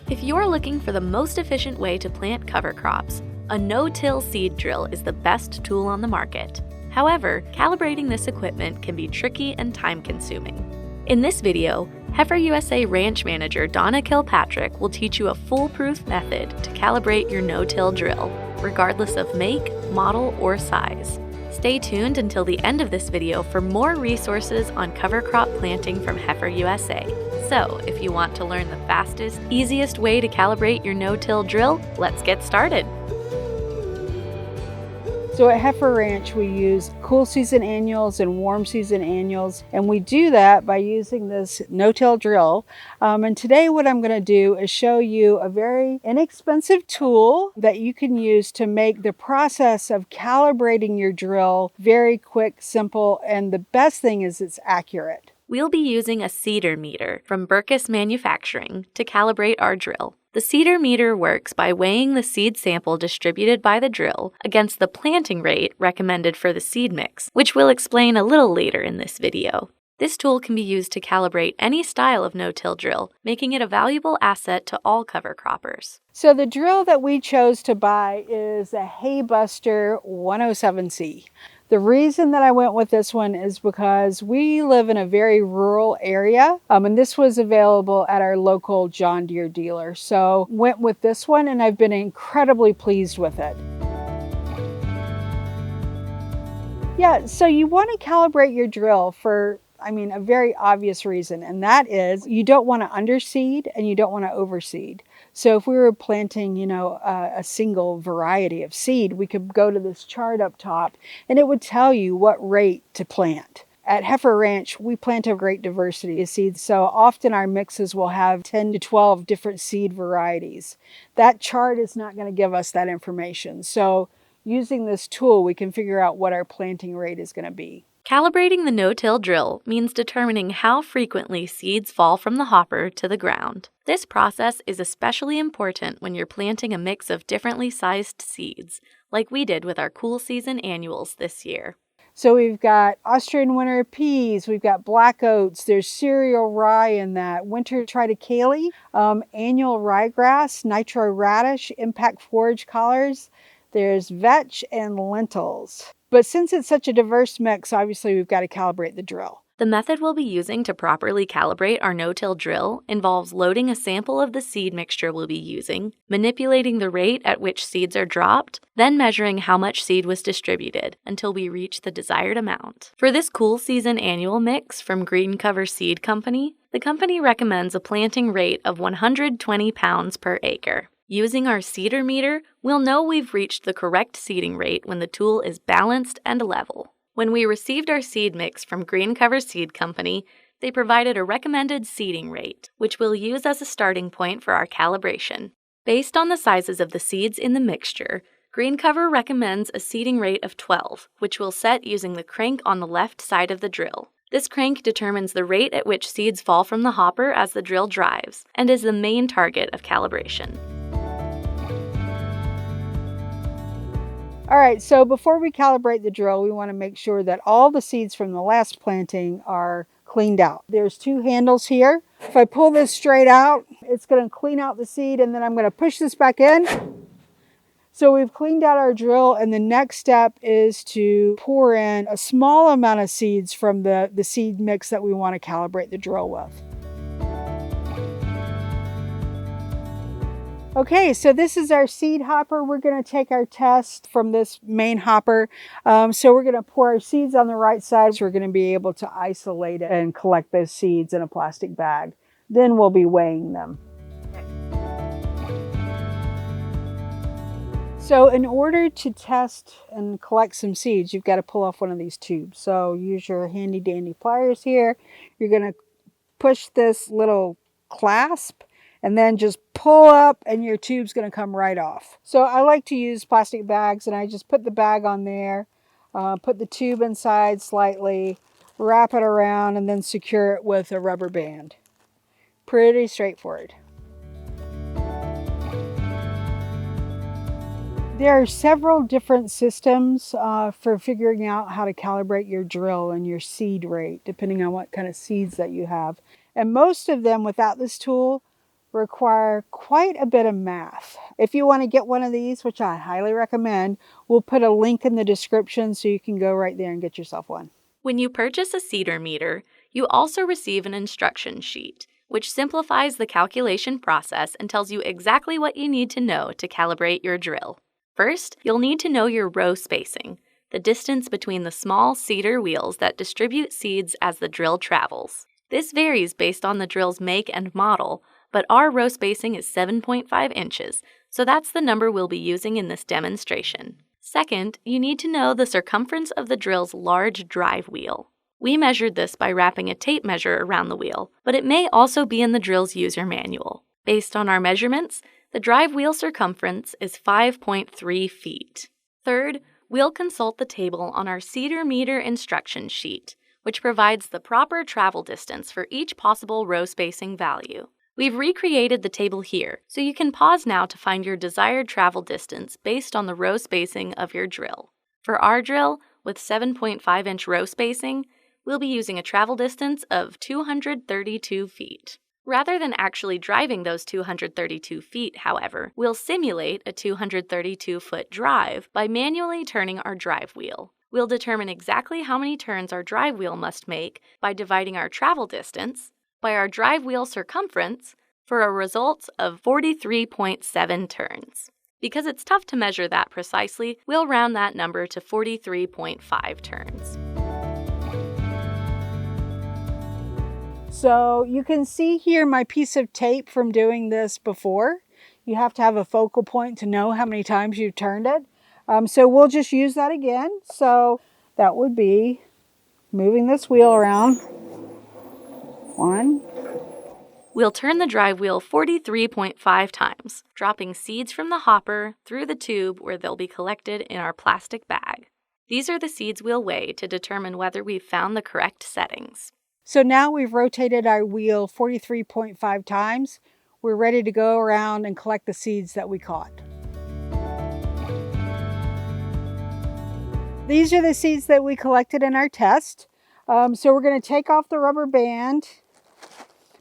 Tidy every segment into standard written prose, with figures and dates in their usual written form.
If you're looking for the most efficient way to plant cover crops, a no-till seed drill is the best tool on the market. However, calibrating this equipment can be tricky and time-consuming. In this video, Heifer USA Ranch Manager Donna Kilpatrick will teach you a foolproof method to calibrate your no-till drill, regardless of make, model, or size. Stay tuned until the end of this video for more resources on cover crop planting from Heifer USA. So, if you want to learn the fastest, easiest way to calibrate your no-till drill, let's get started. So at Heifer Ranch, we use cool season annuals and warm season annuals, and we do that by using this no-till drill. And today what I'm going to do is show you a very inexpensive tool that you can use to make the process of calibrating your drill very quick, simple, and the best thing is it's accurate. We'll be using a seeder meter from Burkus Manufacturing to calibrate our drill. The seeder meter works by weighing the seed sample distributed by the drill against the planting rate recommended for the seed mix, which we'll explain a little later in this video. This tool can be used to calibrate any style of no-till drill, making it a valuable asset to all cover croppers. So the drill that we chose to buy is a HAYBUSTER 107C. The reason that I went with this one is because we live in a very rural area, and this was available at our local John Deere dealer. So went with this one, and I've been incredibly pleased with it. Yeah, so you want to calibrate your drill for a very obvious reason, and that is you don't want to underseed and you don't want to overseed. So if we were planting, a single variety of seed, we could go to this chart up top and it would tell you what rate to plant. At Heifer Ranch, we plant a great diversity of seeds, so often our mixes will have 10 to 12 different seed varieties. That chart is not going to give us that information. So using this tool, we can figure out what our planting rate is going to be. Calibrating the no-till drill means determining how frequently seeds fall from the hopper to the ground. This process is especially important when you're planting a mix of differently sized seeds, like we did with our cool season annuals this year. So we've got Austrian winter peas, we've got black oats, there's cereal rye in that, winter triticale, annual ryegrass, nitro radish, impact forage collars, there's vetch and lentils. But since it's such a diverse mix, obviously we've got to calibrate the drill. The method we'll be using to properly calibrate our no-till drill involves loading a sample of the seed mixture we'll be using, manipulating the rate at which seeds are dropped, then measuring how much seed was distributed until we reach the desired amount. For this cool season annual mix from Green Cover Seed Company, the company recommends a planting rate of 120 pounds per acre. Using our seeder meter, we'll know we've reached the correct seeding rate when the tool is balanced and level. When we received our seed mix from Green Cover Seed Company, they provided a recommended seeding rate, which we'll use as a starting point for our calibration. Based on the sizes of the seeds in the mixture, Green Cover recommends a seeding rate of 12, which we'll set using the crank on the left side of the drill. This crank determines the rate at which seeds fall from the hopper as the drill drives, and is the main target of calibration. All right, so before we calibrate the drill, we want to make sure that all the seeds from the last planting are cleaned out. There's two handles here. If I pull this straight out, it's going to clean out the seed, and then I'm going to push this back in. So we've cleaned out our drill, and the next step is to pour in a small amount of seeds from the seed mix that we want to calibrate the drill with. Okay, so this is our seed hopper. We're going to take our test from this main hopper. So we're going to pour our seeds on the right side. So we're going to be able to isolate it and collect those seeds in a plastic bag. Then we'll be weighing them. So in order to test and collect some seeds, you've got to pull off one of these tubes. So use your handy dandy pliers here. You're going to push this little clasp and then just pull up and your tube's going to come right off. So I like to use plastic bags, and I just put the bag on there, put the tube inside slightly, wrap it around, and then secure it with a rubber band. Pretty straightforward. There are several different systems for figuring out how to calibrate your drill and your seed rate, depending on what kind of seeds that you have. And most of them, without this tool, require quite a bit of math. If you want to get one of these, which I highly recommend, we'll put a link in the description so you can go right there and get yourself one. When you purchase a seeder meter, you also receive an instruction sheet, which simplifies the calculation process and tells you exactly what you need to know to calibrate your drill. First, you'll need to know your row spacing, the distance between the small seeder wheels that distribute seeds as the drill travels. This varies based on the drill's make and model, but our row spacing is 7.5 inches, so that's the number we'll be using in this demonstration. Second, you need to know the circumference of the drill's large drive wheel. We measured this by wrapping a tape measure around the wheel, but it may also be in the drill's user manual. Based on our measurements, the drive wheel circumference is 5.3 feet. Third, we'll consult the table on our seeder meter instruction sheet, which provides the proper travel distance for each possible row spacing value. We've recreated the table here, so you can pause now to find your desired travel distance based on the row spacing of your drill. For our drill, with 7.5-inch row spacing, we'll be using a travel distance of 232 feet. Rather than actually driving those 232 feet, however, we'll simulate a 232-foot drive by manually turning our drive wheel. We'll determine exactly how many turns our drive wheel must make by dividing our travel distance by our drive wheel circumference for a result of 43.7 turns. Because it's tough to measure that precisely, we'll round that number to 43.5 turns. So you can see here my piece of tape from doing this before. You have to have a focal point to know how many times you've turned it. So we'll just use that again. So that would be moving this wheel around. 1. We'll turn the drive wheel 43.5 times, dropping seeds from the hopper through the tube where they'll be collected in our plastic bag. These are the seeds we'll weigh to determine whether we've found the correct settings. So now we've rotated our wheel 43.5 times. We're ready to go around and collect the seeds that we caught. These are the seeds that we collected in our test. So we're going to take off the rubber band.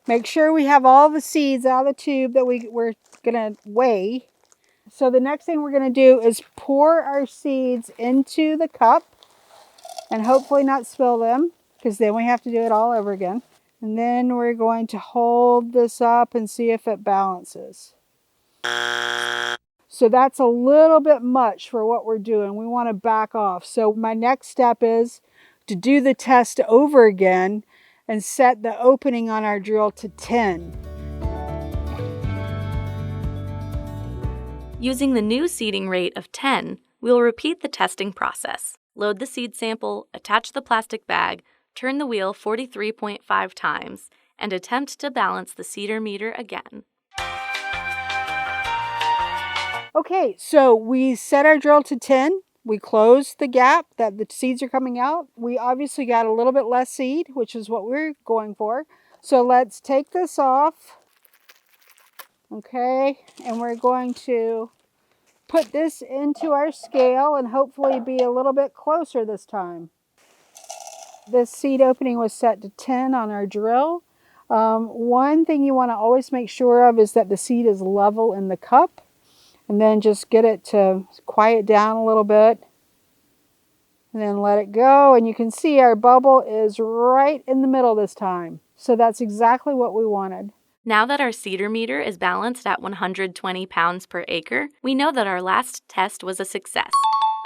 Make sure we have all the seeds out of the tube that we're going to weigh. So the next thing we're going to do is pour our seeds into the cup and hopefully not spill them, because then we have to do it all over again. And then we're going to hold this up and see if it balances. So that's a little bit much for what we're doing. We want to back off. So my next step is to do the test over again and set the opening on our drill to 10. Using the new seeding rate of 10, we'll repeat the testing process. Load the seed sample, attach the plastic bag, turn the wheel 43.5 times, and attempt to balance the seeder meter again. Okay, so we set our drill to 10. We closed the gap that the seeds are coming out. We obviously got a little bit less seed, which is what we're going for. So let's take this off. Okay, and we're going to put this into our scale and hopefully be a little bit closer this time. This seed opening was set to 10 on our drill. One thing you want to always make sure of is that the seed is level in the cup. And then just get it to quiet down a little bit. And then let it go. And you can see our bubble is right in the middle this time. So that's exactly what we wanted. Now that our seeder meter is balanced at 120 pounds per acre, we know that our last test was a success,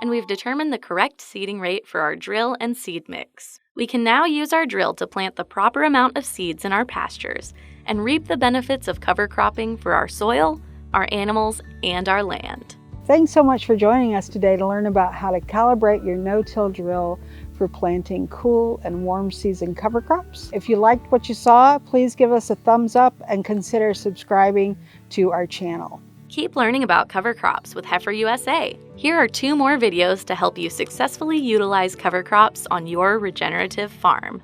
and we've determined the correct seeding rate for our drill and seed mix. We can now use our drill to plant the proper amount of seeds in our pastures and reap the benefits of cover cropping for our soil, our animals, and our land. Thanks so much for joining us today to learn about how to calibrate your no-till drill for planting cool and warm season cover crops. If you liked what you saw, please give us a thumbs up and consider subscribing to our channel. Keep learning about cover crops with Heifer USA. Here are 2 more videos to help you successfully utilize cover crops on your regenerative farm.